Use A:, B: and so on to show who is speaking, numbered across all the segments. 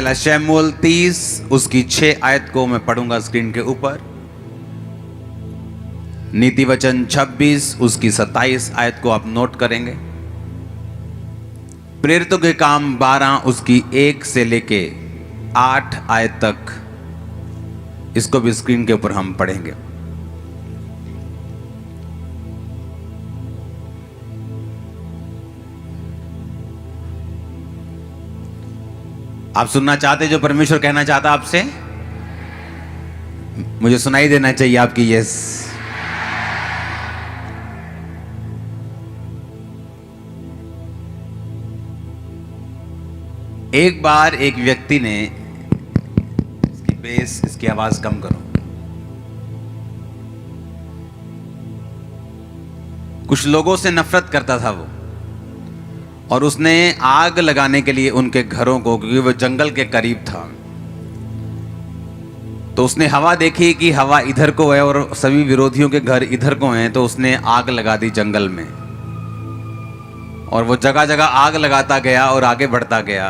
A: पहला शमूएल 30 उसकी 6 आयत को मैं पढ़ूंगा स्क्रीन के ऊपर। नीति वचन 26 उसकी 27 आयत को आप नोट करेंगे। प्रेरितों के काम 12 उसकी 1 से लेके 8 आयत तक, इसको भी स्क्रीन के ऊपर हम पढ़ेंगे। आप सुनना चाहते जो परमेश्वर कहना चाहता आपसे? मुझे सुनाई देना चाहिए आपकी यस। एक बार एक व्यक्ति ने, इसकी बेस, इसकी आवाज कम करो, कुछ लोगों से नफरत करता था वो, और उसने आग लगाने के लिए उनके घरों को, क्योंकि वो जंगल के करीब था, तो उसने हवा देखी कि हवा इधर को है और सभी विरोधियों के घर इधर को हैं, तो उसने आग लगा दी जंगल में। और वो जगह जगह आग लगाता गया और आगे बढ़ता गया।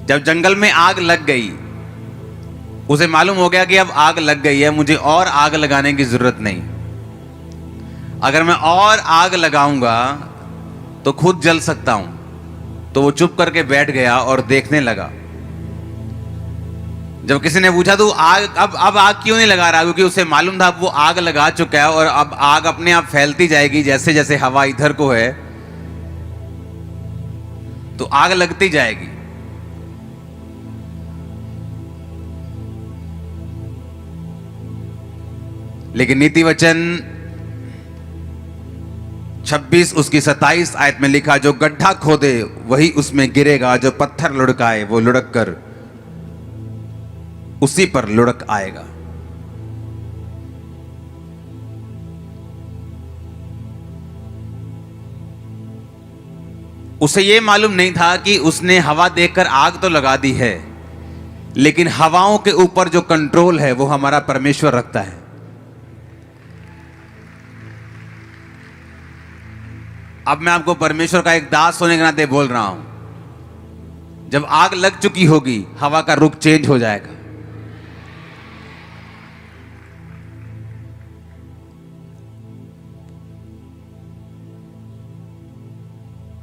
A: जब जंगल में आग लग गई, उसे मालूम हो गया कि अब आग लग गई है, मुझे और आग लगाने की जरूरत नहीं। अगर मैं और आग लगाऊंगा तो खुद जल सकता हूं। तो वो चुप करके बैठ गया और देखने लगा। जब किसी ने पूछा तो आग अब आग क्यों नहीं लगा रहा, क्योंकि उसे मालूम था अब वो आग लगा चुका है और अब आग अपने आप फैलती जाएगी, जैसे जैसे हवा इधर को है तो आग लगती जाएगी। लेकिन नीति वचन 26 उसकी 27 आयत में लिखा, जो गड्ढा खोदे वही उसमें गिरेगा, जो पत्थर लुढ़काए वो लुढ़क कर उसी पर लुढ़क आएगा। उसे यह मालूम नहीं था कि उसने हवा देखकर आग तो लगा दी है, लेकिन हवाओं के ऊपर जो कंट्रोल है वो हमारा परमेश्वर रखता है। अब मैं आपको परमेश्वर का एक दास होने के नाते बोल रहा हूं, जब आग लग चुकी होगी हवा का रुख चेंज हो जाएगा।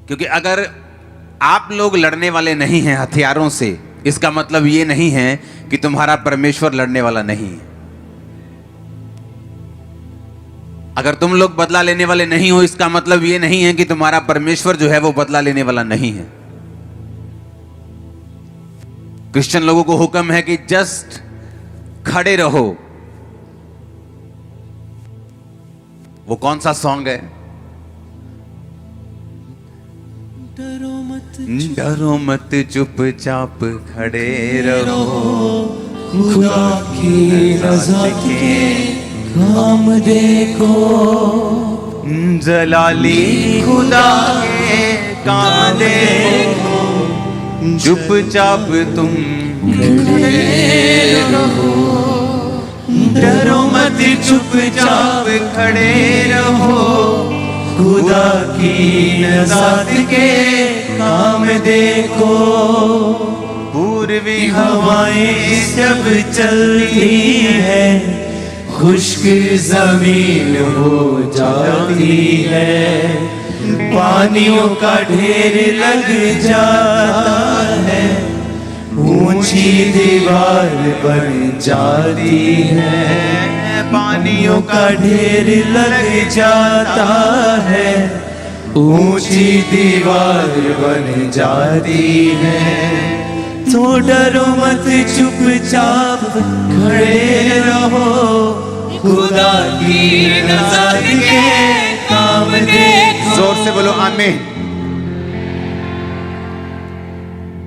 A: क्योंकि अगर आप लोग लड़ने वाले नहीं हैं हथियारों से, इसका मतलब यह नहीं है कि तुम्हारा परमेश्वर लड़ने वाला नहीं है। अगर तुम लोग बदला लेने वाले नहीं हो, इसका मतलब यह नहीं है कि तुम्हारा परमेश्वर जो है वो बदला लेने वाला नहीं है। क्रिश्चियन लोगों को हुक्म है कि जस्ट खड़े रहो। वो कौन सा सॉन्ग है? डरो मत चुपचाप खड़े रहो,
B: खुदा की रज़ा के काम देखो,
A: जलाली खुदा के काम देखो, चुपचाप तुम
B: खड़े रहो। डरो मत चुपचाप खड़े रहो, खुदा की रज़ा के काम देखो। पूर्वी हवाएं जब चलती है, खुश्क जमीन हो जाती है, पानियों का ढेर लग जाता है, ऊंची दीवार बन जाती है, पानियों का ढेर लग जाता है, ऊंची दीवार बन जाती है। तो डरो मत चुपचाप खड़े रहो, खुदा की रज़ा के काम देखो।
A: जोर से बोलो आमीन।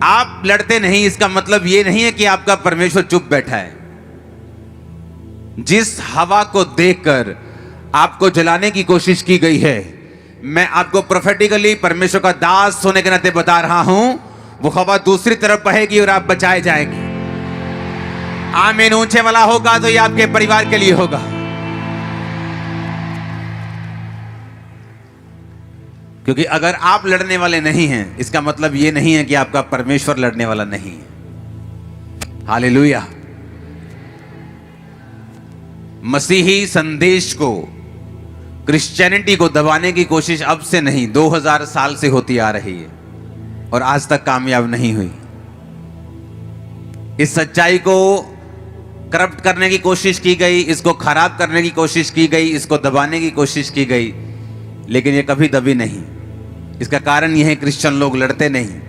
A: आप लड़ते नहीं, इसका मतलब यह नहीं है कि आपका परमेश्वर चुप बैठा है। जिस हवा को देखकर आपको जलाने की कोशिश की गई है, मैं आपको प्रोफेटिकली परमेश्वर का दास होने के नाते बता रहा हूं, वो हवा दूसरी तरफ बहेगी और आप बचाए जाएंगे। आमीन ऊंचे वाला होगा तो ये आपके परिवार के लिए होगा। क्योंकि अगर आप लड़ने वाले नहीं हैं, इसका मतलब ये नहीं है कि आपका परमेश्वर लड़ने वाला नहीं है। हालेलुया। मसीही संदेश को, क्रिश्चियनिटी को दबाने की कोशिश अब से नहीं, 2000 साल से होती आ रही है और आज तक कामयाब नहीं हुई। इस सच्चाई को करप्ट करने की कोशिश की गई, इसको खराब करने की कोशिश की गई, इसको दबाने की कोशिश की गई, लेकिन ये कभी दबी नहीं। इसका कारण यह है क्रिश्चियन लोग लड़ते नहीं,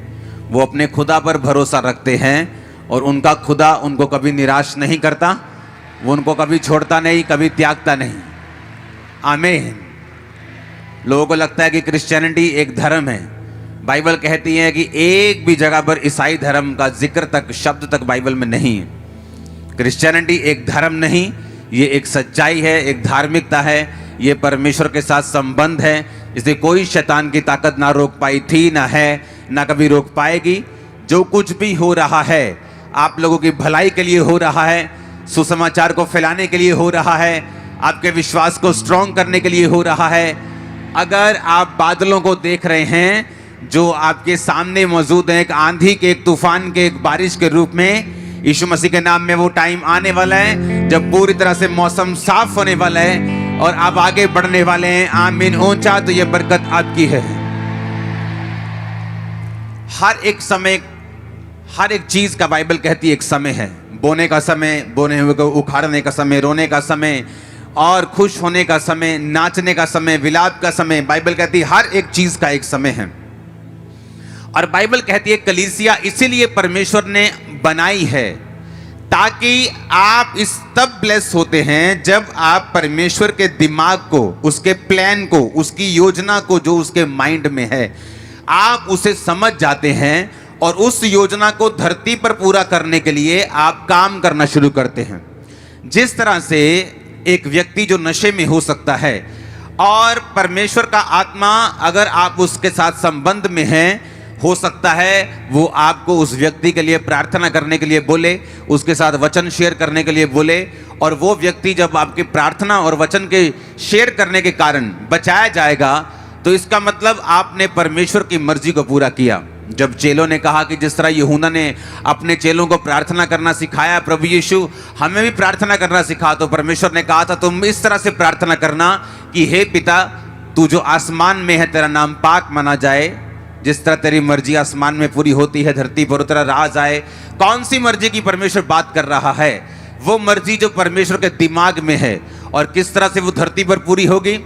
A: वो अपने खुदा पर भरोसा रखते हैं और उनका खुदा उनको कभी निराश नहीं करता, वो उनको कभी छोड़ता नहीं, कभी त्यागता नहीं। आमीन। लोगों को लगता है कि क्रिश्चियनिटी एक धर्म है। बाइबल कहती है कि एक भी जगह पर ईसाई धर्म का जिक्र तक, शब्द तक बाइबल में नहीं है। क्रिश्चियनिटी एक धर्म नहीं, ये एक सच्चाई है, एक धार्मिकता है, ये परमेश्वर के साथ संबंध है। इसे कोई शैतान की ताकत ना रोक पाई थी, ना है, ना कभी रोक पाएगी। जो कुछ भी हो रहा है आप लोगों की भलाई के लिए हो रहा है, सुसमाचार को फैलाने के लिए हो रहा है, आपके विश्वास को स्ट्रॉन्ग करने के लिए हो रहा है। अगर आप बादलों को देख रहे हैं जो आपके सामने मौजूद है, एक आंधी के, एक तूफान के, एक बारिश के रूप में, यीशु मसीह के नाम में वो टाइम आने वाला है जब पूरी तरह से मौसम साफ होने वाला है और आप आगे बढ़ने वाले हैं। आमीन। ऊंचा तो ये बरकत आपकी है। हर एक समय, हर एक चीज का बाइबल कहती है एक समय है। बोने का समय, बोने हुए को उखाड़ने का समय, रोने का समय और खुश होने का समय, नाचने का समय, विलाप का समय। बाइबल कहती है हर एक चीज का एक समय है। और बाइबल कहती है कलीसिया इसीलिए परमेश्वर ने बनाई है ताकि आप इस तब ब्लेस होते हैं जब आप परमेश्वर के दिमाग को, उसके प्लान को, उसकी योजना को जो उसके माइंड में है, आप उसे समझ जाते हैं और उस योजना को धरती पर पूरा करने के लिए आप काम करना शुरू करते हैं। जिस तरह से एक व्यक्ति जो नशे में हो सकता है और परमेश्वर का आत्मा अगर आप उसके साथ संबंध में हैं, हो सकता है वो आपको उस व्यक्ति के लिए प्रार्थना करने के लिए बोले, उसके साथ वचन शेयर करने के लिए बोले, और वो व्यक्ति जब आपकी प्रार्थना और वचन के शेयर करने के कारण बचाया जाएगा तो इसका मतलब आपने परमेश्वर की मर्जी को पूरा किया। जब चेलों ने कहा कि जिस तरह यूहन्ना ने अपने चेलों को प्रार्थना करना सिखाया, प्रभु यीशु हमें भी प्रार्थना करना सिखा, तो परमेश्वर ने कहा था तुम इस तरह से प्रार्थना करना कि हे पिता, तू जो आसमान में है तेरा नाम पाक माना जाए, जिस तरह तेरी मर्जी आसमान में पूरी होती है धरती पर उस तरह राज आए। कौन सी मर्जी की परमेश्वर बात कर रहा है? वो मर्जी जो परमेश्वर के दिमाग में है। और किस तरह से वो धरती पर पूरी होगी?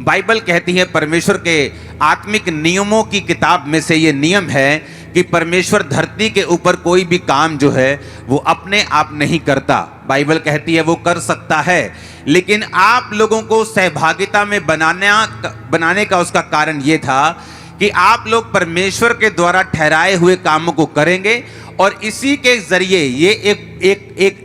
A: बाइबल कहती है परमेश्वर के आत्मिक नियमों की किताब में से ये नियम है कि परमेश्वर धरती के ऊपर कोई भी काम जो है वो अपने आप नहीं करता। बाइबल कहती है वो कर सकता है, लेकिन आप लोगों को सहभागिता में बनाने का उसका कारण ये था कि आप लोग परमेश्वर के द्वारा ठहराए हुए कामों को करेंगे और इसी के जरिए ये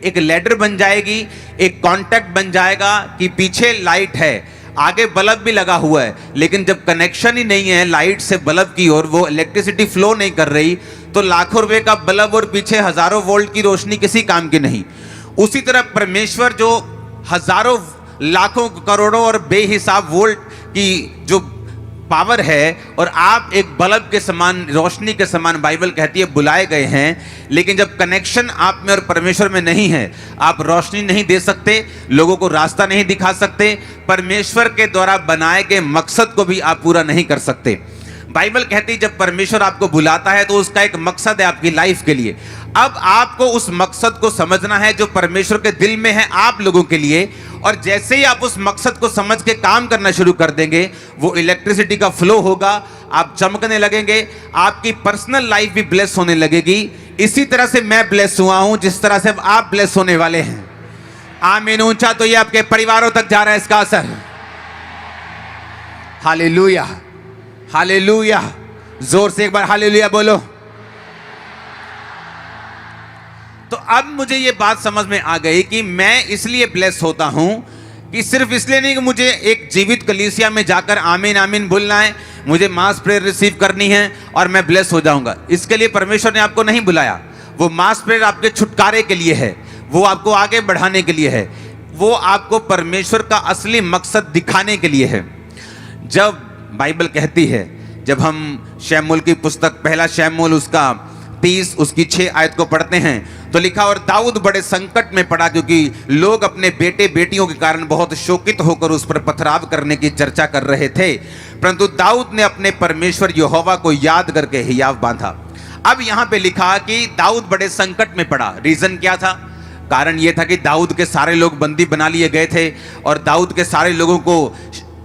A: एक लैडर बन जाएगी, एक कांटेक्ट बन जाएगा कि पीछे लाइट है, आगे बल्ब भी लगा हुआ है, लेकिन जब कनेक्शन ही नहीं है लाइट से बल्ब की ओर, वो इलेक्ट्रिसिटी फ्लो नहीं कर रही, तो लाखों रुपए का बल्ब और पीछे हजारों वोल्ट की रोशनी किसी काम की नहीं। उसी तरह परमेश्वर जो हजारों, लाखों, करोड़ों और बेहिसाब वोल्ट की जो पावर है और आप एक बल्ब के समान, रोशनी के समान बाइबल कहती है बुलाए गए हैं, लेकिन जब कनेक्शन आप में और परमेश्वर में नहीं है, आप रोशनी नहीं दे सकते, लोगों को रास्ता नहीं दिखा सकते, परमेश्वर के द्वारा बनाए गए मकसद को भी आप पूरा नहीं कर सकते। बाइबल कहती है जब परमेश्वर आपको बुलाता है तो उसका एक मकसद है आपकी लाइफ के लिए। अब आपको उस मकसद को समझना है जो परमेश्वर के दिल में है आप लोगों के लिए, और जैसे ही आप उस मकसद को समझ के काम करना शुरू कर देंगे, वो इलेक्ट्रिसिटी का फ्लो होगा, आप चमकने लगेंगे, आपकी पर्सनल लाइफ भी ब्लेस होने लगेगी। इसी तरह से मैं ब्लेस हुआ हूं जिस तरह से आप ब्लेस होने वाले हैं। आमीन। ऊंचा तो ये आपके परिवारों तक जा रहा है इसका असर। Hallelujah, hallelujah. जोर से एक बार हालेलुया बोलो। तो अब मुझे ये बात समझ में आ गई कि मैं इसलिए ब्लेस होता हूं कि सिर्फ इसलिए नहीं कि मुझे एक जीवित कलीसिया में जाकर आमीन आमीन बोलना है, मुझे मास प्रेयर रिसीव करनी है और मैं ब्लेस हो जाऊंगा। इसके लिए परमेश्वर ने आपको नहीं बुलाया। वो मास प्रेयर आपके छुटकारे के लिए है, वो आपको आगे बढ़ाने के लिए है, वो आपको परमेश्वर का असली मकसद दिखाने के लिए है। जब बाइबल कहती है जब हम शमूएल की पुस्तक पहला शमूएल उसका 30 उसकी 6 आयत को पढ़ते हैं तो लिखा, और दाऊद बड़े संकट में पड़ा क्योंकि लोग अपने बेटे बेटियों के कारण बहुत शोकित होकर उस पर पथराव करने की चर्चा कर रहे थे, परंतु दाऊद ने अपने परमेश्वर यहोवा को याद करके हियाव बांधा। अब यहां पे लिखा कि दाऊद बड़े संकट में पड़ा। रीजन क्या था? कारण यह था कि दाऊद के सारे लोग बंदी बना लिए गए थे और दाऊद के सारे लोगों को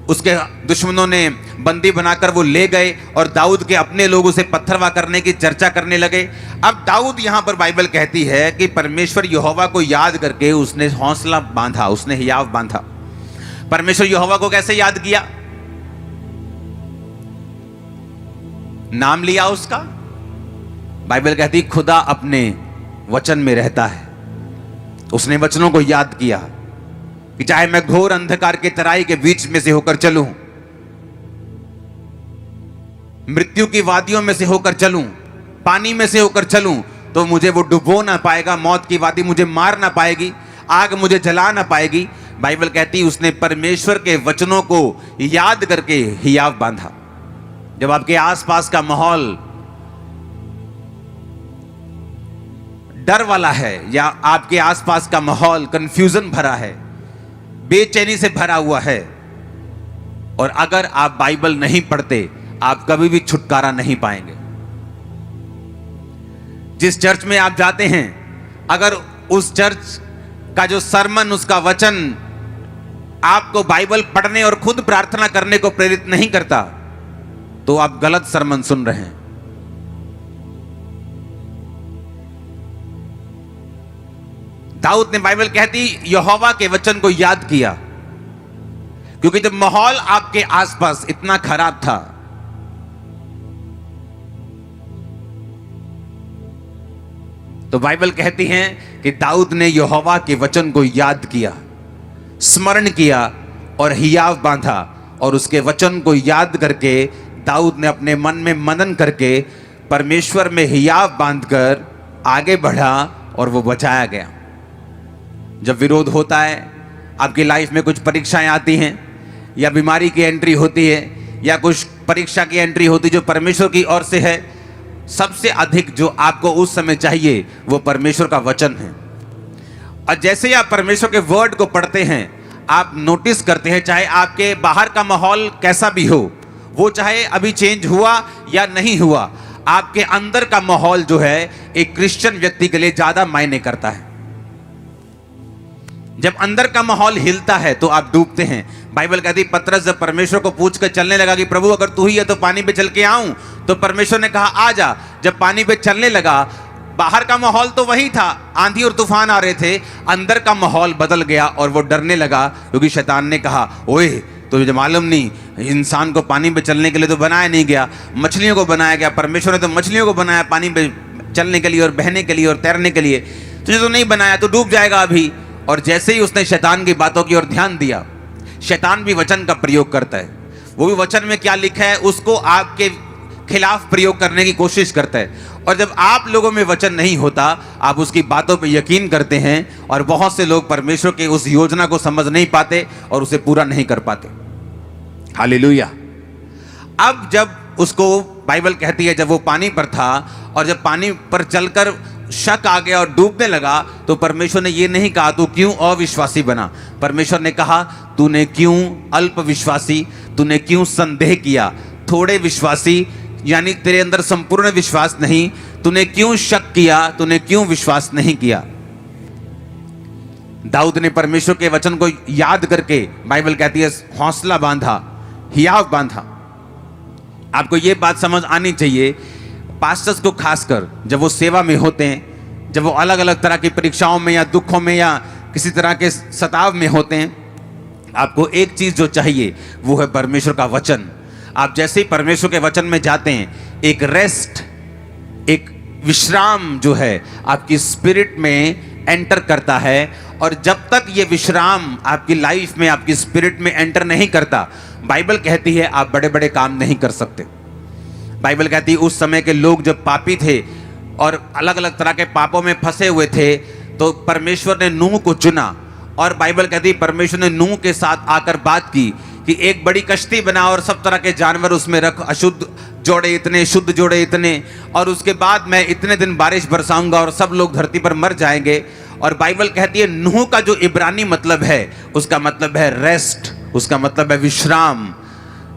A: उसके दुश्मनों ने बंदी बनाकर वो ले गए और दाऊद के अपने लोग उसे पत्थरवा करने की चर्चा करने लगे। अब दाऊद यहां पर बाइबल कहती है कि परमेश्वर यहोवा को याद करके उसने हौसला बांधा, उसने हियाव बांधा। परमेश्वर यहोवा को कैसे याद किया? नाम लिया उसका। बाइबल कहती खुदा अपने वचन में रहता है। उसने वचनों को याद किया कि चाहे मैं घोर अंधकार के तराई के बीच में से होकर चलूं, मृत्यु की वादियों में से होकर चलूं, पानी में से होकर चलूं, तो मुझे वो डुबो ना पाएगा। मौत की वादी मुझे मार ना पाएगी, आग मुझे जला ना पाएगी। बाइबल कहती उसने परमेश्वर के वचनों को याद करके हियाव बांधा। जब आपके आसपास का माहौल डर वाला है या आपके आसपास का माहौल कंफ्यूजन भरा है, बेचैनी से भरा हुआ है, और अगर आप बाइबल नहीं पढ़ते आप कभी भी छुटकारा नहीं पाएंगे। जिस चर्च में आप जाते हैं, अगर उस चर्च का जो सरमन, उसका वचन आपको बाइबल पढ़ने और खुद प्रार्थना करने को प्रेरित नहीं करता, तो आप गलत सरमन सुन रहे हैं। दाऊद ने, बाइबल कहती, यहोवा के वचन को याद किया, क्योंकि जब माहौल आपके आसपास इतना खराब था, तो बाइबल कहती है कि दाऊद ने यहोवा के वचन को याद किया, स्मरण किया और हियाव बांधा, और उसके वचन को याद करके दाऊद ने अपने मन में मनन करके परमेश्वर में हियाव बांधकर आगे बढ़ा और वो बचाया गया। जब विरोध होता है, आपकी लाइफ में कुछ परीक्षाएं आती हैं, या बीमारी की एंट्री होती है, या कुछ परीक्षा की एंट्री होती जो परमेश्वर की ओर से है, सबसे अधिक जो आपको उस समय चाहिए वो परमेश्वर का वचन है। और जैसे ही आप परमेश्वर के वर्ड को पढ़ते हैं, आप नोटिस करते हैं, चाहे आपके बाहर का माहौल कैसा भी हो, वो चाहे अभी चेंज हुआ या नहीं हुआ, आपके अंदर का माहौल जो है एक क्रिश्चियन व्यक्ति के लिए ज्यादा मायने करता है। जब अंदर का माहौल हिलता है तो आप डूबते हैं। बाइबल कहती, पतरस जब परमेश्वर को पूछ कर चलने लगा कि प्रभु अगर तू ही है तो पानी पे चल के आऊं, तो परमेश्वर ने कहा आ जा। जब पानी पे चलने लगा, बाहर का माहौल तो वही था, आंधी और तूफान आ रहे थे, अंदर का माहौल बदल गया और वो डरने लगा, क्योंकि शैतान ने कहा, ओए तुझे मालूम नहीं, इंसान को पानी पे चलने के लिए तो बनाया नहीं गया, मछलियों को बनाया गया। परमेश्वर ने तो मछलियों को बनाया पानी पे चलने के लिए और बहने के लिए और तैरने के लिए, तुझे तो नहीं बनाया, तो डूब जाएगा अभी। और जैसे ही उसने शैतान की बातों की ओर ध्यान दिया, शैतान भी वचन का प्रयोग करता है, वो भी वचन में क्या लिखा है उसको आपके खिलाफ प्रयोग करने की कोशिश करता है। और जब आप लोगों में वचन नहीं होता, आप उसकी बातों पे यकीन करते हैं, और बहुत से लोग परमेश्वर की उस योजना को समझ नहीं पाते और उसे पूरा नहीं कर पाते। हालेलुया। अब जब उसको, बाइबल कहती है, जब वो पानी पर था और जब पानी पर चलकर शक आ गया और डूबने लगा, तो परमेश्वर ने ये नहीं कहा तू क्यों अविश्वासी बना। परमेश्वर ने कहा तूने क्यों अल्प विश्वासी, तूने क्यों संदेह किया, थोड़े विश्वासी, यानी तेरे अंदर संपूर्ण विश्वास नहीं, तूने क्यों शक किया, तूने क्यों विश्वास नहीं किया। दाऊद ने परमेश्वर के वचन को याद करके, बाइबल कहती है, हौसला बांधा, हियाव बांधा। आपको यह बात समझ आनी चाहिए, पास्टर्स को खासकर जब वो सेवा में होते हैं, जब वो अलग अलग तरह की परीक्षाओं में या दुखों में या किसी तरह के सताव में होते हैं, आपको एक चीज जो चाहिए वो है परमेश्वर का वचन। आप जैसे ही परमेश्वर के वचन में जाते हैं, एक रेस्ट, एक विश्राम जो है आपकी स्पिरिट में एंटर करता है। और जब तक ये विश्राम आपकी लाइफ में, आपकी स्पिरिट में एंटर नहीं करता, बाइबल कहती है आप बड़े बड़े काम नहीं कर सकते। बाइबल कहती है उस समय के लोग जब पापी थे और अलग अलग तरह के पापों में फंसे हुए थे, तो परमेश्वर ने नूह को चुना, और बाइबल कहती है परमेश्वर ने नूह के साथ आकर बात की कि एक बड़ी कश्ती बना और सब तरह के जानवर उसमें रख, अशुद्ध जोड़े इतने, शुद्ध जोड़े इतने, और उसके बाद मैं इतने दिन बारिश बरसाऊंगा और सब लोग धरती पर मर जाएंगे। और बाइबल कहती है नूह का जो इब्रानी मतलब है उसका मतलब है रेस्ट, उसका मतलब है विश्राम।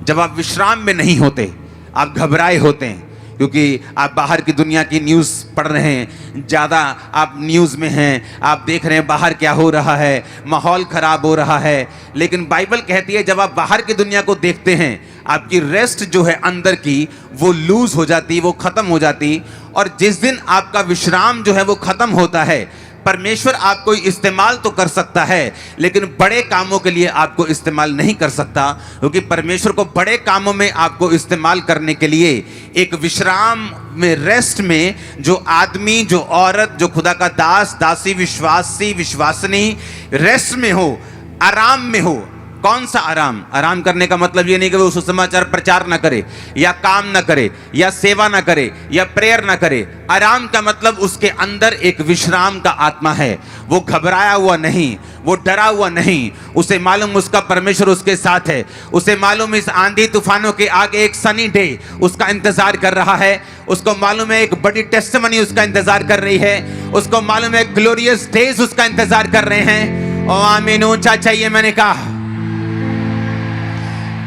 A: जब आप विश्राम में नहीं होते, आप घबराए होते हैं, क्योंकि आप बाहर की दुनिया की न्यूज़ पढ़ रहे हैं, ज़्यादा आप न्यूज़ में हैं, आप देख रहे हैं बाहर क्या हो रहा है, माहौल ख़राब हो रहा है। लेकिन बाइबल कहती है जब आप बाहर की दुनिया को देखते हैं, आपकी रेस्ट जो है अंदर की वो लूज़ हो जाती, वो ख़त्म हो जाती। और जिस दिन आपका विश्राम जो है वो ख़त्म होता है, परमेश्वर आपको इस्तेमाल तो कर सकता है लेकिन बड़े कामों के लिए आपको इस्तेमाल नहीं कर सकता, क्योंकि परमेश्वर को बड़े कामों में आपको इस्तेमाल करने के लिए एक विश्राम में, रेस्ट में, जो आदमी, जो औरत, जो खुदा का दास, दासी, विश्वासी, विश्वासनी रेस्ट में हो, आराम में हो। कौन सा आराम? आराम करने का मतलब ये नहीं कि वो सुसमाचार प्रचार ना करे, या काम ना करे, या सेवा ना करे, या प्रेयर ना करे। आराम का मतलब उसके अंदर एक विश्राम का आत्मा है। वो घबराया हुआ नहीं, वो डरा हुआ नहीं, उसे मालूम उसका परमेश्वर उसके साथ है। उसे मालूम इस आंधी तूफानों के आगे एक सनी डे उसका इंतजार कर रहा है। उसको मालूम है एक बड़ी टेस्टिमनी उसका इंतजार कर रही है। उसको मालूम है ग्लोरियस डेज उसका इंतजार कर रहे हैं। ओ आमीन, ऊंचा चाहिए मैंने कहा।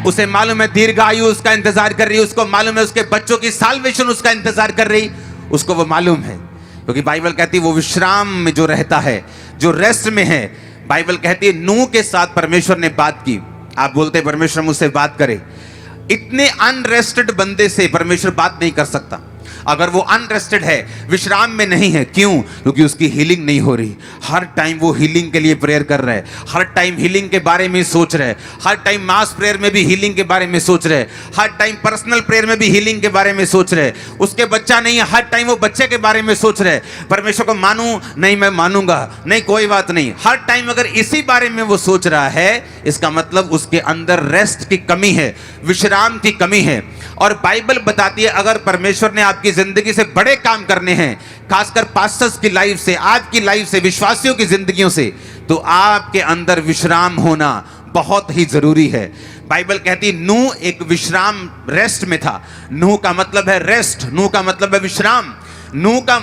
A: उसे मालूम है दीर्घायु उसका इंतजार कर रही है। उसको मालूम है उसके बच्चों की साल्वेशन उसका इंतजार कर रही, उसको वो मालूम है, क्योंकि बाइबल कहती है वो विश्राम में जो रहता है, जो रेस्ट में है। बाइबल कहती है नूह के साथ परमेश्वर ने बात की। आप बोलते परमेश्वर मुझसे बात करे, इतने अनरेस्टेड बंदे से परमेश्वर बात नहीं कर सकता। अगर वो अनरेस्टेड है, विश्राम में नहीं है, क्यों? क्योंकि उसकी हीलिंग नहीं हो रही। हर टाइम वो हीलिंग के लिए प्रेयर कर रहा है, हर टाइम हीलिंग के बारे में सोच रहे हैं, हर टाइम मास प्रेयर में भी हीलिंग के बारे में सोच रहे हैं, हर टाइम पर्सनल प्रेयर में भी हीलिंग के बारे में सोच रहे हैं। उसके बच्चा नहीं है, हर टाइम वो बच्चे के बारे में सोच रहे हैं। परमेश्वर को मानूं नहीं, मैं मानूंगा नहीं, कोई बात नहीं। हर टाइम अगर इसी बारे में वो सोच रहा है, इसका मतलब उसके अंदर रेस्ट की कमी है, विश्राम की कमी है। और बाइबल बताती है अगर परमेश्वर ने आपकी जिंदगी से बड़े काम करने हैं, खासकर पास्टर्स की लाइफ से, आपकी लाइफ से, विश्वासियों की जिंदगियों से, तो आपके अंदर विश्राम होना बहुत ही जरूरी है। बाइबल कहती नूह एक विश्राम, रेस्ट में था। नूह का मतलब है रेस्ट, नूह का मतलब है विश्राम। नूह का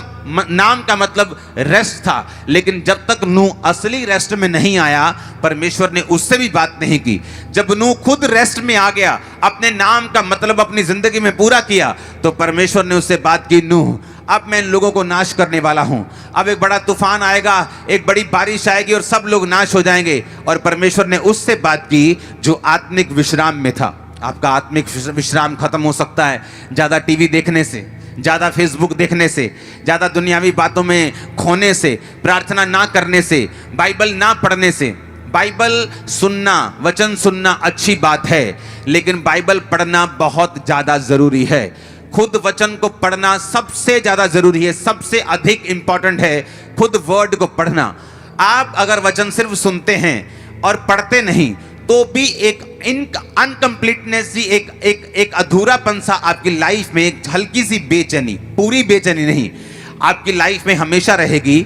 A: नाम का मतलब रेस्ट था। लेकिन जब तक नूह असली रेस्ट में नहीं आया, परमेश्वर ने उससे भी बात नहीं की। जब नूह खुद रेस्ट में आ गया, अपने नाम का मतलब अपनी जिंदगी में पूरा किया, तो परमेश्वर ने उससे बात की, नूह अब मैं इन लोगों को नाश करने वाला हूं। अब एक बड़ा तूफान आएगा, एक बड़ी बारिश आएगी और सब लोग नाश हो जाएंगे। और परमेश्वर ने उससे बात की जो आत्मिक विश्राम में था। आपका आत्मिक विश्राम खत्म हो सकता है ज्यादा टीवी देखने से, ज़्यादा फेसबुक देखने से, ज़्यादा दुनियावी बातों में खोने से, प्रार्थना ना करने से, बाइबल ना पढ़ने से। बाइबल सुनना, वचन सुनना अच्छी बात है, लेकिन बाइबल पढ़ना बहुत ज़्यादा ज़रूरी है। खुद वचन को पढ़ना सबसे ज़्यादा ज़रूरी है, सबसे अधिक इंपॉर्टेंट है खुद वर्ड को पढ़ना। आप अगर वचन सिर्फ सुनते हैं और पढ़ते नहीं, तो भी एक अनकम्प्लीटनेस, एक अधूरापन सा आपकी लाइफ में, एक हल्की सी बेचैनी, पूरी बेचैनी नहीं, आपकी लाइफ में हमेशा रहेगी,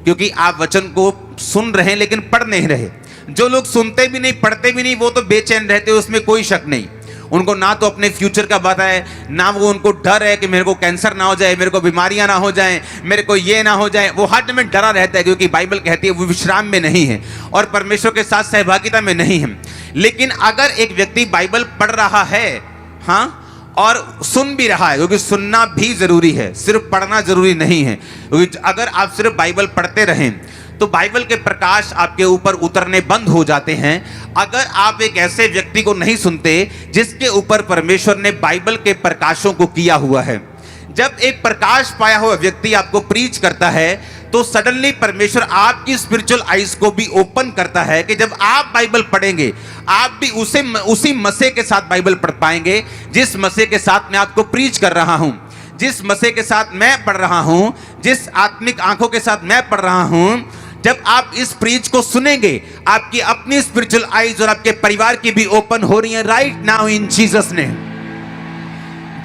A: क्योंकि आप वचन को सुन रहे हैं लेकिन पढ़ नहीं रहे। जो लोग सुनते भी नहीं, पढ़ते भी नहीं, वो तो बेचैन रहते हैं, उसमें कोई शक नहीं। उनको ना तो अपने फ्यूचर का पता है, ना वो उनको डर है कि मेरे को कैंसर ना हो जाए, मेरे को बीमारियां ना हो जाएं, मेरे को ये ना हो जाए। वो हर टाइम डरा रहता है, क्योंकि बाइबल कहती है वो विश्राम में नहीं है और परमेश्वर के साथ सहभागिता में नहीं है। लेकिन अगर एक व्यक्ति बाइबल पढ़ रहा है, हाँ, और सुन भी रहा है, क्योंकि सुनना भी जरूरी है, सिर्फ पढ़ना जरूरी नहीं है। क्योंकि अगर आप सिर्फ बाइबल पढ़ते रहें तो बाइबल के प्रकाश आपके ऊपर उतरने बंद हो जाते हैं। अगर आप एक ऐसे व्यक्ति को नहीं सुनते जिसके ऊपर परमेश्वर ने बाइबल के प्रकाशों को किया हुआ है, जब एक प्रकाश पाया हुआ व्यक्ति आपको प्रीच करता है, तो सडनली परमेश्वर आपकी स्पिरिचुअल आइज को भी ओपन करता है कि जब आप बाइबल पढ़ेंगे, आप भी उसी मसीह के साथ बाइबल पढ़ पाएंगे जिस मसीह के साथ मैं आपको प्रीच कर रहा हूं, जिस मसीह के साथ मैं पढ़ रहा हूं, जिस आत्मिक आंखों के साथ मैं पढ़ रहा हूं। जब आप इस प्रीच को सुनेंगे, आपकी अपनी स्पिरिचुअल आइज और आपके परिवार की भी ओपन हो रही है right now in Jesus name.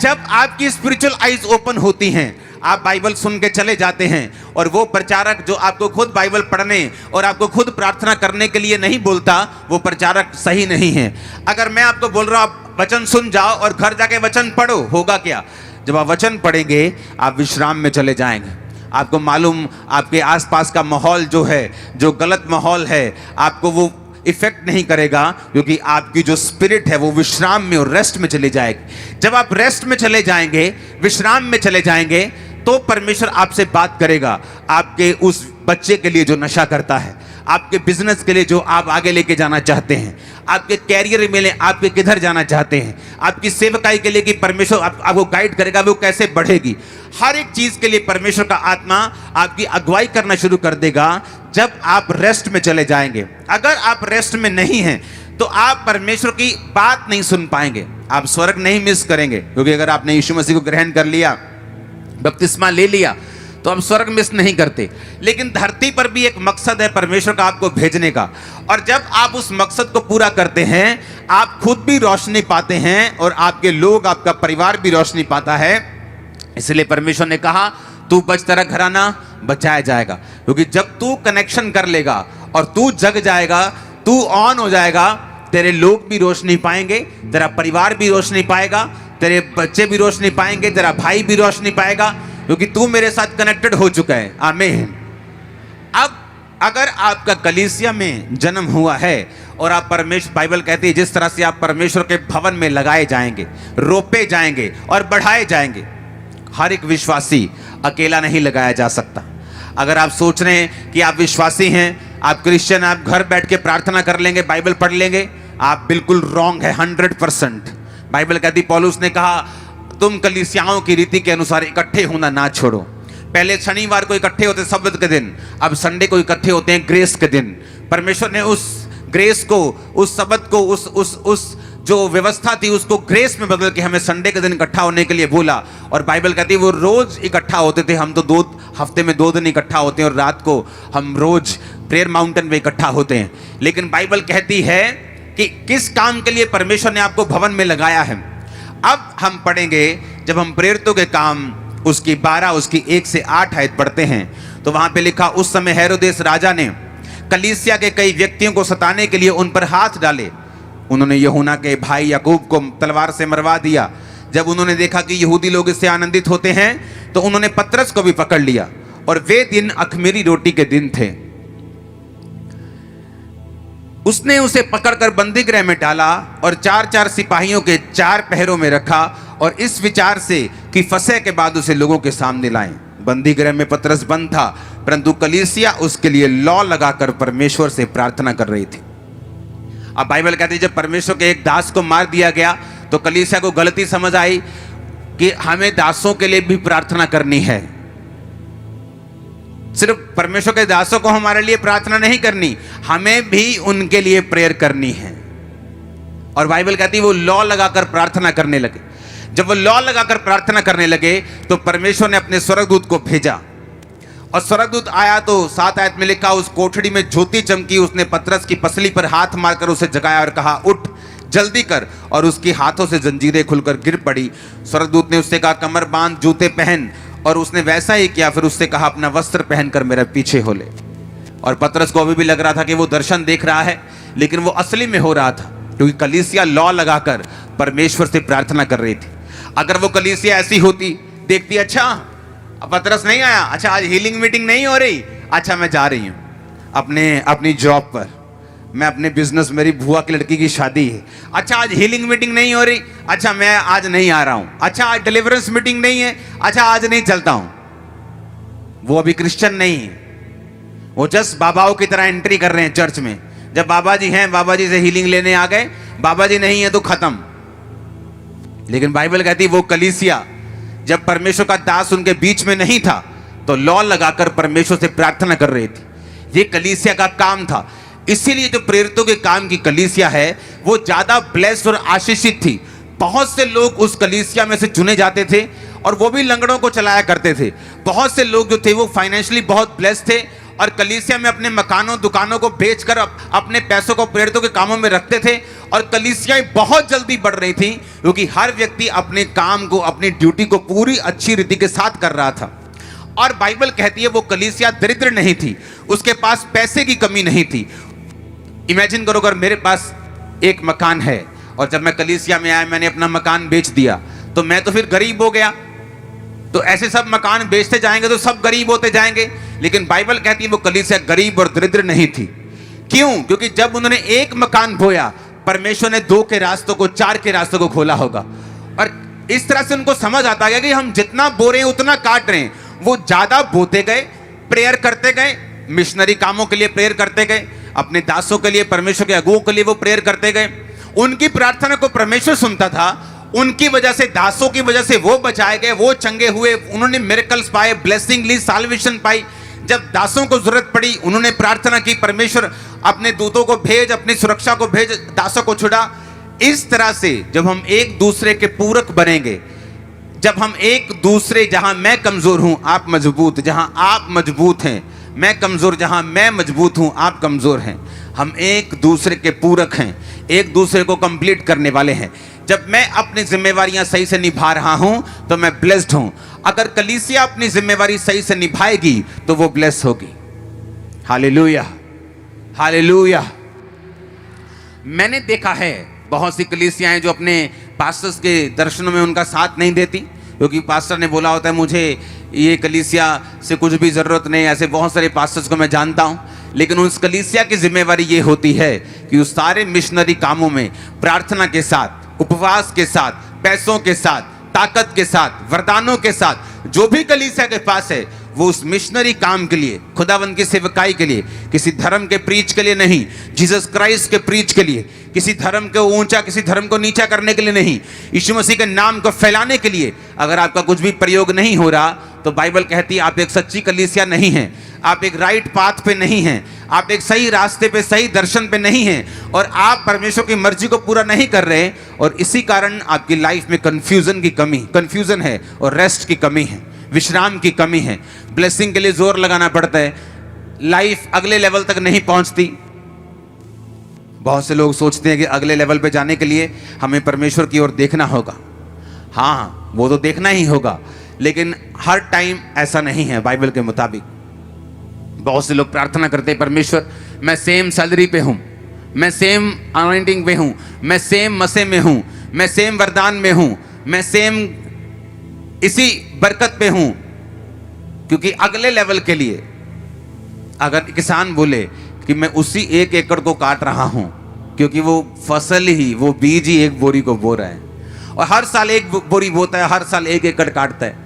A: जब आपकी स्पिरिचुअल आइज ओपन होती हैं, आप बाइबल सुन के चले जाते हैं और वो प्रचारक जो आपको खुद बाइबल पढ़ने और आपको खुद प्रार्थना करने के लिए नहीं बोलता, वो प्रचारक सही नहीं है। अगर मैं आपको बोल रहा हूं आप वचन सुन जाओ और घर जाके वचन पढ़ो, होगा क्या? जब आप वचन पढ़ेंगे आप विश्राम में चले जाएंगे। आपको मालूम आपके आसपास का माहौल जो है, जो गलत माहौल है, आपको वो इफेक्ट नहीं करेगा, क्योंकि आपकी जो स्पिरिट है वो विश्राम में और रेस्ट में चली जाएगी। जब आप रेस्ट में चले जाएंगे, विश्राम में चले जाएंगे, तो परमेश्वर आपसे बात करेगा। आपके उस बच्चे के लिए जो नशा करता है, आपके बिजनेस के लिए जो आप आगे लेके जाना चाहते हैं, आपके कैरियर में आपके किधर जाना चाहते हैं, आपकी सेवकाई के लिए कि परमेश्वर आपको गाइड करेगा वो कैसे बढ़ेगी, हर एक चीज के लिए परमेश्वर का आत्मा आपकी अगुवाई करना शुरू कर देगा जब आप रेस्ट में चले जाएंगे। अगर आप रेस्ट में नहीं हैं तो आप परमेश्वर की बात नहीं सुन पाएंगे, आप स्वर्ग नहीं मिस करेंगे। क्योंकि अगर आपने यीशु मसीह को ग्रहण कर लिया, बपतिस्मा ले लिया, तो आप स्वर्ग मिस नहीं करते। लेकिन धरती पर भी एक मकसद है परमेश्वर का आपको भेजने का, और जब आप उस मकसद को पूरा करते हैं, आप खुद भी रोशनी पाते हैं और आपके लोग, आपका परिवार भी रोशनी पाता है। इसलिए परमेश्वर ने कहा तू बच, तेरा घराना बचाया जाएगा। क्योंकि जब तू कनेक्शन कर लेगा और तू जग जाएगा, तू ऑन हो जाएगा, तेरे लोग भी रोशनी पाएंगे, तेरा परिवार भी रोशनी पाएगा, तेरे बच्चे भी रोशनी पाएंगे, तेरा भाई भी रोशनी पाएगा, क्योंकि तू मेरे साथ कनेक्टेड हो चुका है। आमीन। अब अगर आपका कलीसिया में जन्म हुआ है और आप परमेश्वर, बाइबल कहती है जिस तरह से आप परमेश्वर के भवन में लगाए जाएंगे, रोपे जाएंगे और बढ़ाए जाएंगे। हर एक विश्वासी अकेला नहीं लगाया जा सकता। अगर आप सोच रहे हैं कि आप विश्वासी हैं, आप क्रिश्चियन, आप घर बैठ के प्रार्थना कर लेंगे, बाइबल पढ़ लेंगे, आप बिल्कुल रॉन्ग है 100%। बाइबल कहती, पौलुस ने कहा तुम कलीसियाओं की रीति के अनुसार इकट्ठे होना ना छोड़ो। पहले शनिवार को इकट्ठे होते सब्त के दिन, अब संडे को इकट्ठे होते हैं ग्रेस के दिन। परमेश्वर ने उस ग्रेस को, उस सब्त को, उस जो व्यवस्था थी उसको ग्रेस में बदल के हमें संडे के दिन इकट्ठा होने के लिए बोला। और बाइबल कहती है वो रोज इकट्ठा होते थे। हम तो हफ्ते में 2 दिन इकट्ठा होते हैं और रात को हम रोज प्रेयर माउंटेन में इकट्ठा होते हैं। लेकिन बाइबल कहती है कि किस काम के लिए परमेश्वर ने आपको भवन में लगाया है। अब हम पढ़ेंगे, जब हम प्रेरितों के काम उसकी 12, उसकी 1 से 8 आयत पढ़ते हैं, तो वहां पे लिखा, उस समय हेरोदेस राजा ने कलीसिया के कई व्यक्तियों को सताने के लिए उन पर हाथ डाले। उन्होंने यूहन्ना के भाई याकूब को तलवार से मरवा दिया। जब उन्होंने देखा कि यहूदी लोग इससे आनंदित होते हैं, तो उन्होंने पतरस को भी पकड़ लिया। और वे दिन अख़मीरी रोटी के दिन थे। उसने उसे पकड़कर बंदीगृह में डाला और 4-4 सिपाहियों के 4 पहरों में रखा, और इस विचार से कि फसह के बाद उसे लोगों के सामने लाएं। बंदीगृह में पतरस बंद था, परंतु कलीसिया उसके लिए लौ लगाकर परमेश्वर से प्रार्थना कर रही थी। अब बाइबल कहती है जब परमेश्वर के एक दास को मार दिया गया, तो कलीसिया को गलती समझ आई कि हमें दासों के लिए भी प्रार्थना करनी है। सिर्फ परमेश्वर के दासों को हमारे लिए प्रार्थना नहीं करनी, हमें भी उनके लिए प्रेयर करनी है। और बाइबल कहती है वो लौ लगाकर प्रार्थना करने लगे। जब वो लौ लगाकर प्रार्थना करने लगे, तो परमेश्वर ने अपने स्वर्गदूत को भेजा, और स्वर्गदूत आया तो 7 आयत में लिखा, उस कोठरी में ज्योति चमकी। उसने पतरस की पसली पर हाथ मारकर उसे जगाया और कहा, उठ जल्दी कर। और उसके हाथों से जंजीरें खुलकर गिर पड़ी। स्वर्गदूत ने उससे कहा, कमर बांध, जूते पहन। और उसने वैसा ही किया। फिर उससे कहा, अपना वस्त्र पहनकर मेरे पीछे हो ले। और पतरस को अभी भी लग रहा था कि वो दर्शन देख रहा है, लेकिन वो असली में हो रहा था, क्योंकि कलीसिया लौ लगाकर परमेश्वर से प्रार्थना कर रही थी। अगर वो कलीसिया ऐसी होती, देखती, अच्छा अब पतरस नहीं आया, अच्छा आज हीलिंग मीटिंग नहीं हो रही, अच्छा मैं जा रही हूं अपनी जॉब पर, मैं अपने बिजनेस, मेरी बुआ की लड़की की शादी है, अच्छा आज हीलिंग मीटिंग नहीं हो रही, अच्छा मैं आज नहीं आ रहा हूं, अच्छा आज डिलीवरेंस मीटिंग नहीं है, अच्छा आज नहीं चलता हूं। वो अभी क्रिश्चियन नहीं है, वो जस्ट बाबाओं की तरह एंट्री कर रहे हैं चर्च में। जब बाबा जी हैं, बाबा जी से हीलिंग लेने आ गए, बाबा जी नहीं है तो खत्म। लेकिन बाइबल कहती वो कलीसिया, जब परमेश्वर का दास उनके बीच में नहीं था, तो लौ लगाकर परमेश्वर से प्रार्थना कर रही थी। ये कलीसिया का काम था। इसीलिए जो प्रेरितों के काम की कलीसिया है, वो ज्यादा ब्लेस्ड और आशीषित थी। बहुत से लोग उस कलीसिया में से चुने जाते थे, और वो भी लंगड़ों को चलाया करते थे। बहुत से लोग जो थे वो फाइनेंशियली बहुत ब्लेस्ड थे, और कलीसिया में अपने मकानों, दुकानों को बेचकर अपने पैसों को प्रेरितों के कामों में रखते थे, और कलीसियाएं बहुत जल्दी बढ़ रही थी, क्योंकि हर व्यक्ति अपने काम को, अपनी ड्यूटी को पूरी अच्छी रीति के साथ कर रहा था। और बाइबल कहती है वो कलीसिया दरिद्र नहीं थी, उसके पास पैसे की कमी नहीं थी। इमेजिन करो अगर मेरे पास एक मकान है और जब मैं कलीसिया में आया मैंने अपना मकान बेच दिया, तो मैं तो फिर गरीब हो गया। तो ऐसे सब मकान बेचते जाएंगे तो सब गरीब होते जाएंगे। लेकिन बाइबल कहती है वो कलीसिया गरीब और दरिद्र नहीं थी। क्यों? क्योंकि जब उन्होंने एक मकान बोया, परमेश्वर ने 2 के रास्तों को, 4 के रास्तों को खोला होगा। और इस तरह से उनको समझ आता गया कि हम जितना बो रहे हैं उतना काट रहे हैं। वो ज्यादा बोते गए, प्रेयर करते गए, मिशनरी कामों के लिए प्रेयर करते गए, अपने दासों के लिए, परमेश्वर के अगुओं के लिए वो प्रेयर करते गए। उनकी प्रार्थना को परमेश्वर सुनता था। उनकी वजह से, दासों की वजह से वो बचाए गए, वो चंगे हुए, उन्होंने मिरेकल्स पाए, ब्लेसिंग ली, साल्वेशन पाई। जब दासों को जरूरत पड़ी उन्होंने प्रार्थना की, परमेश्वर अपने दूतों को भेज, अपनी सुरक्षा को भेज, दासों को छुड़ा। इस तरह से जब हम एक दूसरे के पूरक बनेंगे, जब हम एक दूसरे, जहां मैं कमजोर हूं आप मजबूत, जहां आप मजबूत हैं मैं कमजोर, जहां मैं मजबूत हूं आप कमजोर हैं, हम एक दूसरे के पूरक हैं, एक दूसरे को कंप्लीट करने वाले हैं। जब मैं अपनी जिम्मेवारियां सही से निभा रहा हूं तो मैं ब्लेस्ड हूं। अगर कलीसिया अपनी जिम्मेवारी सही से निभाएगी तो वो ब्लेस होगी। Hallelujah, hallelujah. मैंने देखा है बहुत सी कलीसियाएं जो अपने पास्टर्स के दर्शनों में उनका साथ नहीं देती, क्योंकि पास्टर ने बोला होता है मुझे ये कलीसिया से कुछ भी जरूरत नहीं। ऐसे बहुत सारे पास्टर्स को मैं जानता हूं, लेकिन उस कलीसिया की जिम्मेवारी ये होती है कि उस सारे मिशनरी कामों में प्रार्थना के साथ, उपवास के साथ, पैसों के साथ, ताकत के साथ, वरदानों के साथ, जो भी कलीसिया के पास है वो उस मिशनरी काम के लिए, खुदावंद की सेवकाई के लिए, किसी धर्म के प्रीच के लिए नहीं, जीसस क्राइस्ट के प्रीच के लिए, किसी धर्म को ऊंचा, किसी धर्म को नीचा करने के लिए नहीं, यीशु मसीह के नाम को फैलाने के लिए। अगर आपका कुछ भी प्रयोग नहीं हो रहा तो बाइबल कहती है आप एक सच्ची कलीसिया नहीं है, आप एक राइट पाथ पे नहीं हैं, आप एक सही रास्ते पे, सही दर्शन पे नहीं हैं, और आप परमेश्वर की मर्जी को पूरा नहीं कर रहे। और इसी कारण आपकी लाइफ में कंफ्यूजन है और रेस्ट की कमी है, विश्राम की कमी है। ब्लेसिंग के लिए जोर लगाना पड़ता है, लाइफ अगले लेवल तक नहीं पहुंचती। बहुत से लोग सोचते हैं कि अगले लेवल पे जाने के लिए हमें परमेश्वर की ओर देखना होगा। हाँ, वो तो देखना ही होगा, लेकिन हर टाइम ऐसा नहीं है बाइबल के मुताबिक। बहुत से लोग प्रार्थना करते हैं, परमेश्वर मैं सेम सैलरी पे हूं, मैं सेम अनॉइंटिंग पे हूं, मैं सेम मसे में हूं, मैं सेम वरदान में हूं, मैं सेम इसी बरकत पे हूं। क्योंकि अगले लेवल के लिए अगर किसान बोले कि मैं उसी 1 एकड़ को काट रहा हूं, क्योंकि वो फसल ही, वो बीज ही 1 बोरी को बो रहा है और हर साल 1 बोरी बोता है, हर साल 1 एकड़ काटता है,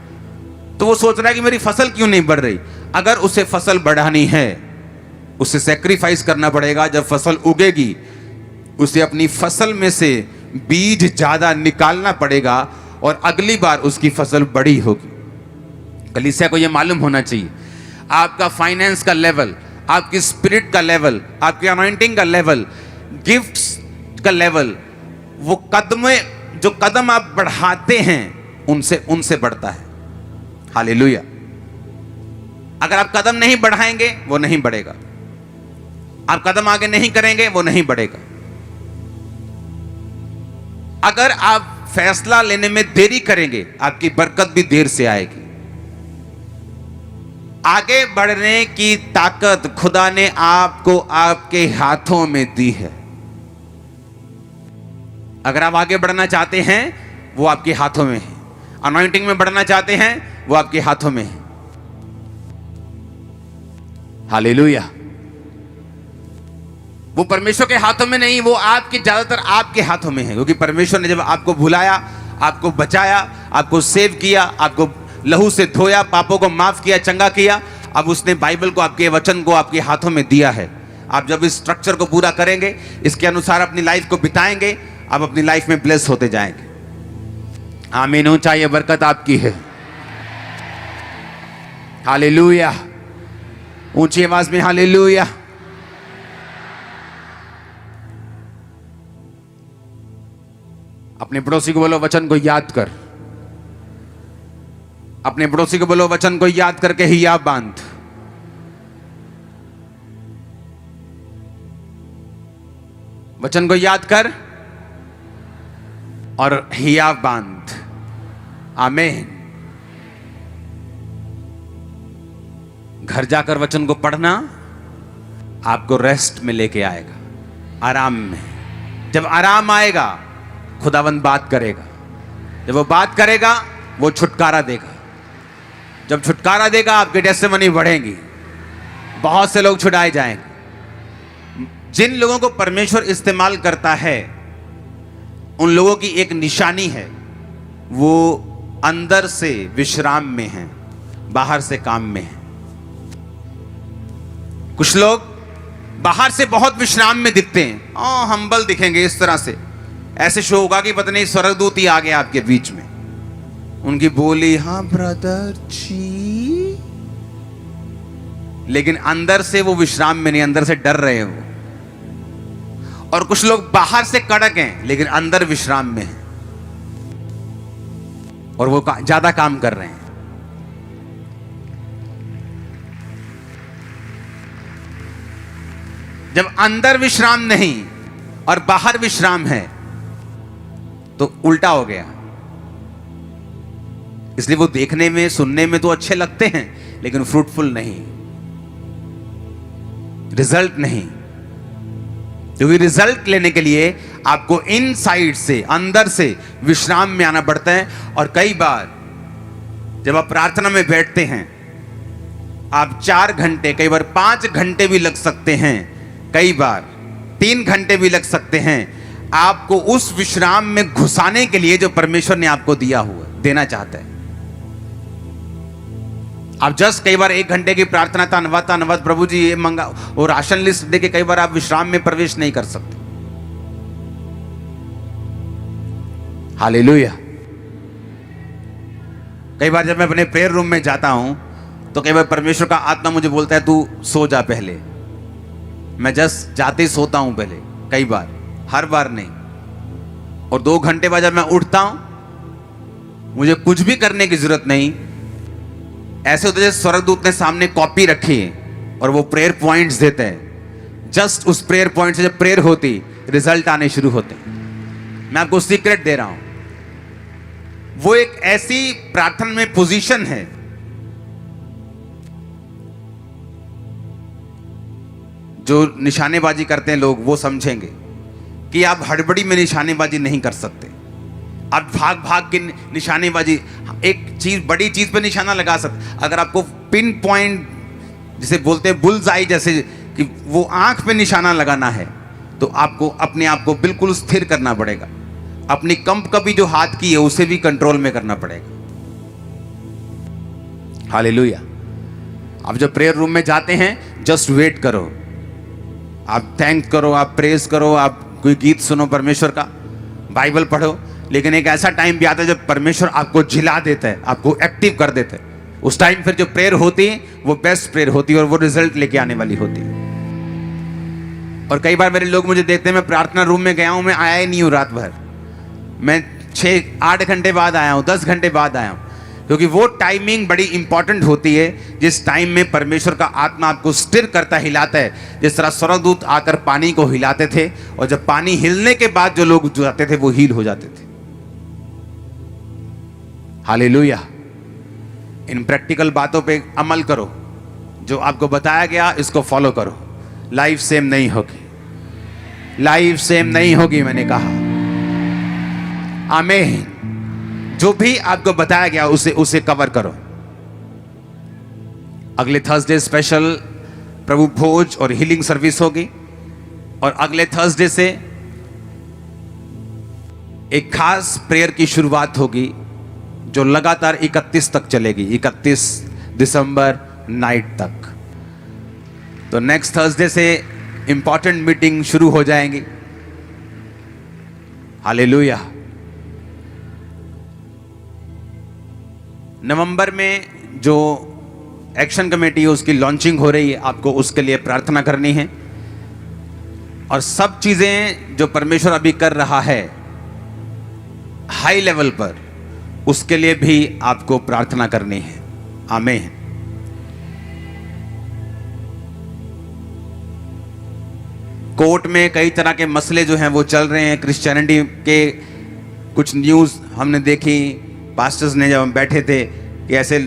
A: तो वो सोच रहा है कि मेरी फसल क्यों नहीं बढ़ रही। अगर उसे फसल बढ़ानी है, उसे सेक्रीफाइस करना पड़ेगा। जब फसल उगेगी उसे अपनी फसल में से बीज ज्यादा निकालना पड़ेगा और अगली बार उसकी फसल बड़ी होगी। कलीसिया को यह मालूम होना चाहिए आपका फाइनेंस का लेवल, आपकी स्पिरिट का लेवल, आपकी अनॉइंटिंग का लेवल, गिफ्ट्स का लेवल, वो जो कदम आप बढ़ाते हैं उनसे बढ़ता है। हालेलुया। अगर आप कदम नहीं बढ़ाएंगे वो नहीं बढ़ेगा, आप कदम आगे नहीं करेंगे वो नहीं बढ़ेगा। अगर आप फैसला लेने में देरी करेंगे आपकी बरकत भी देर से आएगी। आगे बढ़ने की ताकत खुदा ने आपको आपके हाथों में दी है। अगर आप आगे बढ़ना चाहते हैं वो आपके हाथों में है, अनॉइंटिंग में बढ़ना चाहते हैं वो आपके हाथों में है। हालेलुया। वो परमेश्वर के हाथों में नहीं, वो आपके ज्यादातर आपके हाथों में है। क्योंकि परमेश्वर ने जब आपको भुलाया, आपको बचाया, आपको सेव किया, आपको लहू से धोया, पापों को माफ किया, चंगा किया, अब उसने बाइबल को, आपके वचन को आपके हाथों में दिया है। आप जब इस स्ट्रक्चर को पूरा करेंगे, इसके अनुसार अपनी लाइफ को बिताएंगे, आप अपनी लाइफ में ब्लेस होते जाएंगे। आमीन। ऊंचा ये बरकत आपकी है। हालेलुया। ऊंची आवाज में हालेलुया। अपने पड़ोसी को बोलो वचन को याद कर। अपने पड़ोसी को बोलो वचन को याद करके ही या बांध। वचन को याद कर और हिया बांध। आमीन। घर जाकर वचन को पढ़ना आपको रेस्ट में लेके आएगा, आराम में। जब आराम आएगा खुदावंद बात करेगा। जब वो बात करेगा वो छुटकारा देगा। जब छुटकारा देगा आपकी टेस्टिमनी बढ़ेंगी, बहुत से लोग छुड़ाए जाएंगे। जिन लोगों को परमेश्वर इस्तेमाल करता है उन लोगों की एक निशानी है, वो अंदर से विश्राम में है, बाहर से काम में है। कुछ लोग बाहर से बहुत विश्राम में दिखते हैं, हम्बल दिखेंगे इस तरह से, ऐसे शो होगा कि पता नहीं स्वर्गदूत ही आ गया आपके बीच में। उनकी बोली हाँ ब्रदर जी, लेकिन अंदर से वो विश्राम में नहीं, अंदर से डर रहे हैं वो। और कुछ लोग बाहर से कड़क हैं लेकिन अंदर विश्राम में हैं और वो ज्यादा काम कर रहे हैं। जब अंदर विश्राम नहीं और बाहर विश्राम है तो उल्टा हो गया। इसलिए वो देखने में सुनने में तो अच्छे लगते हैं लेकिन फ्रूटफुल नहीं, रिजल्ट नहीं। क्योंकि रिजल्ट लेने के लिए आपको इनसाइड से, अंदर से विश्राम में आना पड़ता है। और कई बार जब आप प्रार्थना में बैठते हैं, आप 4 घंटे, कई बार 5 घंटे भी लग सकते हैं, कई बार 3 घंटे भी लग सकते हैं, आपको उस विश्राम में घुसाने के लिए जो परमेश्वर ने आपको दिया हुआ, देना चाहता है। आप जस्ट कई बार 1 घंटे की प्रार्थना, धन्यवाद प्रभु जी ये मंगा, वो राशन लिस्ट देके कई बार आप विश्राम में प्रवेश नहीं कर सकते। हालेलुया। कई बार जब मैं अपने प्रेयर रूम में जाता हूं तो कई बार परमेश्वर का आत्मा मुझे बोलता है तू सो जा पहले। मैं जस्ट जाते ही सोता हूं पहले, कई बार, हर बार नहीं। और 2 घंटे बाद जब मैं उठता हूं, मुझे कुछ भी करने की जरूरत नहीं। ऐसे होते जैसे स्वर्गदूत ने सामने कॉपी रखी है और वो प्रेयर पॉइंट्स देते हैं। जस्ट उस प्रेयर पॉइंट से जब प्रेयर होती, रिजल्ट आने शुरू होते। मैं आपको सीक्रेट दे रहा हूं, वो एक ऐसी प्रार्थना में पोजीशन है जो निशानेबाजी करते हैं लोग, वो समझेंगे कि आप हड़बड़ी में निशानेबाजी नहीं कर सकते। आप भाग भाग के निशानेबाजी, एक चीज, बड़ी चीज पे निशाना लगा सकते। अगर आपको पिन पॉइंट जिसे बोलते हैं बुल्स आई, जैसे कि वो आंख पे निशाना लगाना है, तो आपको अपने आप को बिल्कुल स्थिर करना पड़ेगा। अपनी कंप जो हाथ की है उसे भी कंट्रोल में करना पड़ेगा। हालेलुया। आप जब प्रेयर रूम में जाते हैं, जस्ट वेट करो, आप थैंक करो, आप प्रेज करो, आप कोई गीत सुनो परमेश्वर का, बाइबल पढ़ो। लेकिन एक ऐसा टाइम भी आता है जब परमेश्वर आपको झिला देता है, आपको एक्टिव कर देता है। उस टाइम फिर जो प्रेयर होती है वो बेस्ट प्रेयर होती है और वो रिजल्ट लेके आने वाली होती है। और कई बार मेरे लोग मुझे देखते हैं, मैं प्रार्थना रूम में गया हूं, मैं आया ही नहीं हूं रात भर, मैं 6-8 घंटे बाद आया हूं, 10 घंटे बाद आया हूं। क्योंकि वो टाइमिंग बड़ी इंपॉर्टेंट होती है जिस टाइम में परमेश्वर का आत्मा आपको स्थिर करता, हिलाता है। जिस तरह स्वर्गदूत आकर पानी को हिलाते थे और जब पानी हिलने के बाद जो लोग जाते थे वो हील हो जाते थे। हालेलुया। इन प्रैक्टिकल बातों पे अमल करो, जो आपको बताया गया इसको फॉलो करो। लाइफ सेम नहीं होगी, लाइफ सेम नहीं होगी, मैंने कहा। आमीन। जो भी आपको बताया गया उसे कवर करो। अगले थर्सडे स्पेशल प्रभु भोज और हीलिंग सर्विस होगी और अगले थर्सडे से एक खास प्रेयर की शुरुआत होगी जो लगातार 31 तक चलेगी, 31 दिसंबर नाइट तक। तो नेक्स्ट थर्सडे से इंपॉर्टेंट मीटिंग शुरू हो जाएंगी। हालेलुया। नवंबर में जो एक्शन कमेटी है उसकी लॉन्चिंग हो रही है, आपको उसके लिए प्रार्थना करनी है। और सब चीजें जो परमेश्वर अभी कर रहा है हाई लेवल पर, उसके लिए भी आपको प्रार्थना करनी है। आमीन। कोर्ट में कई तरह के मसले जो हैं वो चल रहे हैं, क्रिश्चियनिटी के कुछ न्यूज़ हमने देखी, पास्टर्स ने, जब हम बैठे थे कि ऐसे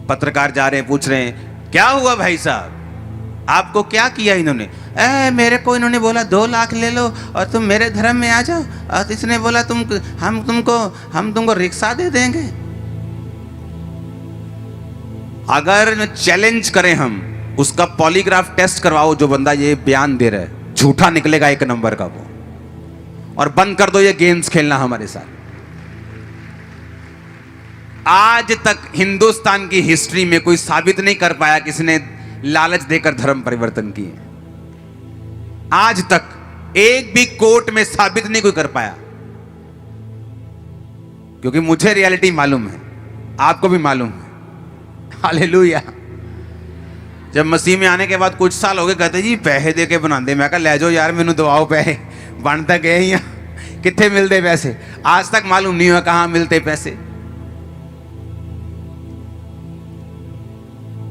A: पत्रकार जा रहे हैं, पूछ रहे हैं क्या हुआ भाई साहब, आपको क्या किया इन्होंने? मेरे को इन्होंने बोला 2 लाख ले लो और तुम मेरे धर्म में आ जाओ, और इसने बोला हम तुमको रिक्शा दे देंगे। अगर चैलेंज करें हम, उसका पॉलीग्राफ टेस्ट करवाओ, जो बंदा ये बयान दे रहा है झूठा निकलेगा 1 नंबर का वो, और बंद कर दो ये गेम्स खेलना हमारे साथ। आज तक हिंदुस्तान की हिस्ट्री में कोई साबित नहीं कर पाया किसी ने लालच देकर धर्म परिवर्तन किए। आज तक एक भी कोर्ट में साबित नहीं कोई कर पाया, क्योंकि मुझे रियलिटी मालूम है, आपको भी मालूम है। हालेलुया। जब मसीह में आने के बाद कुछ साल हो गए, कहते जी पैसे दे के बना दे। मैं कहा ले जाओ यार, मैनू दवाओ पैसे, बनता गए ही कितने मिलते पैसे। आज तक मालूम नहीं हुआ कहां मिलते पैसे।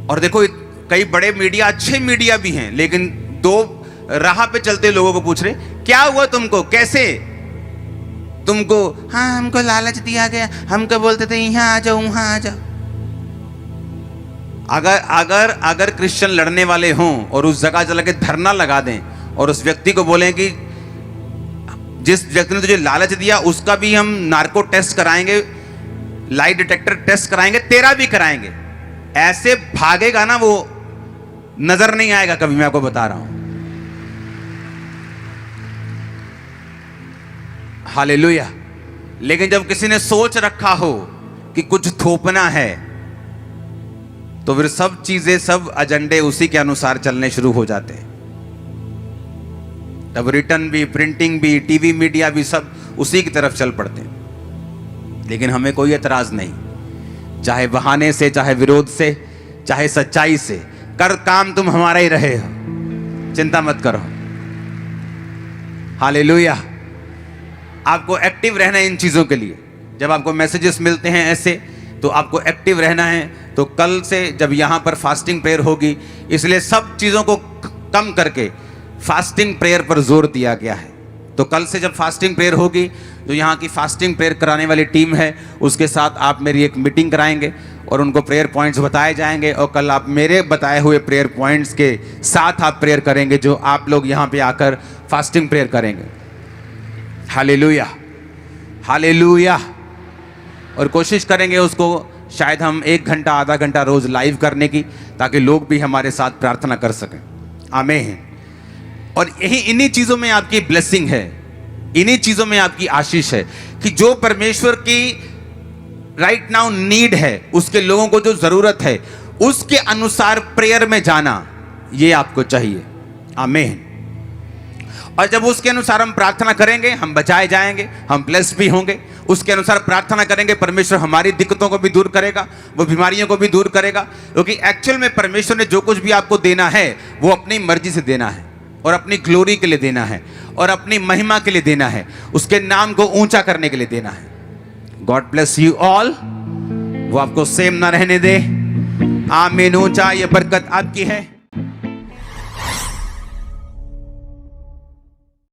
A: और देखो कई बड़े मीडिया, अच्छे मीडिया भी हैं, लेकिन 2 राह पे चलते लोगों को पूछ रहे क्या हुआ तुमको, कैसे तुमको? हाँ हमको लालच दिया गया, हमको बोलते थे यहाँ आ जाओ वहां आ जाओ। अगर क्रिश्चियन लड़ने वाले हों और उस जगह चला के धरना लगा दें और उस व्यक्ति को बोलें कि जिस व्यक्ति ने तुझे लालच दिया उसका भी हम नार्को टेस्ट कराएंगे, लाई डिटेक्टर टेस्ट कराएंगे, तेरा भी कराएंगे, ऐसे भागेगा ना वो, नजर नहीं आएगा कभी, मैं आपको बता रहा हूं। हालेलुया। लेकिन जब किसी ने सोच रखा हो कि कुछ थोपना है, तो फिर सब चीजें, सब एजेंडे उसी के अनुसार चलने शुरू हो जाते हैं। तब रिटर्न भी, प्रिंटिंग भी, टीवी मीडिया भी, सब उसी की तरफ चल पड़ते हैं। लेकिन हमें कोई एतराज नहीं, चाहे बहाने से, चाहे विरोध से, चाहे सच्चाई से, कर काम तुम हमारा ही रहे हो, चिंता मत करो। हालेलुया। आपको एक्टिव रहना है इन चीजों के लिए। जब आपको मैसेजेस मिलते हैं ऐसे, तो आपको एक्टिव रहना है। तो कल से जब यहां पर फास्टिंग प्रेयर होगी, इसलिए सब चीजों को कम करके फास्टिंग प्रेयर पर जोर दिया गया है। तो कल से जब फास्टिंग प्रेयर होगी, तो यहाँ की फास्टिंग प्रेयर कराने वाली टीम है, उसके साथ आप मेरी एक मीटिंग कराएंगे और उनको प्रेयर पॉइंट्स बताए जाएंगे, और कल आप मेरे बताए हुए प्रेयर पॉइंट्स के साथ आप प्रेयर करेंगे, जो आप लोग यहाँ पे आकर फास्टिंग प्रेयर करेंगे। Hallelujah, hallelujah. और कोशिश करेंगे उसको शायद हम 1 घंटा, आधा घंटा रोज लाइव करने की, ताकि लोग भी हमारे साथ प्रार्थना कर सकें। आमीन। और इन्हीं चीजों में आपकी ब्लेसिंग है, इन्हीं चीजों में आपकी आशीष है, कि जो परमेश्वर की राइट नाउ नीड है, उसके लोगों को जो जरूरत है, उसके अनुसार प्रेयर में जाना, ये आपको चाहिए। आमीन। और जब उसके अनुसार हम प्रार्थना करेंगे, हम बचाए जाएंगे, हम ब्लेस्ड भी होंगे। उसके अनुसार प्रार्थना करेंगे, परमेश्वर हमारी दिक्कतों को भी दूर करेगा, वो बीमारियों को भी दूर करेगा। क्योंकि एक्चुअल में परमेश्वर ने जो कुछ भी आपको देना है, वो अपनी मर्जी से देना है, और अपनी ग्लोरी के लिए देना है, और अपनी महिमा के लिए देना है, उसके नाम को ऊंचा करने के लिए देना है। God bless you all. वो आपको सेम ना रहने दे। आमीन। ऊंचा ये बरकत आपकी है।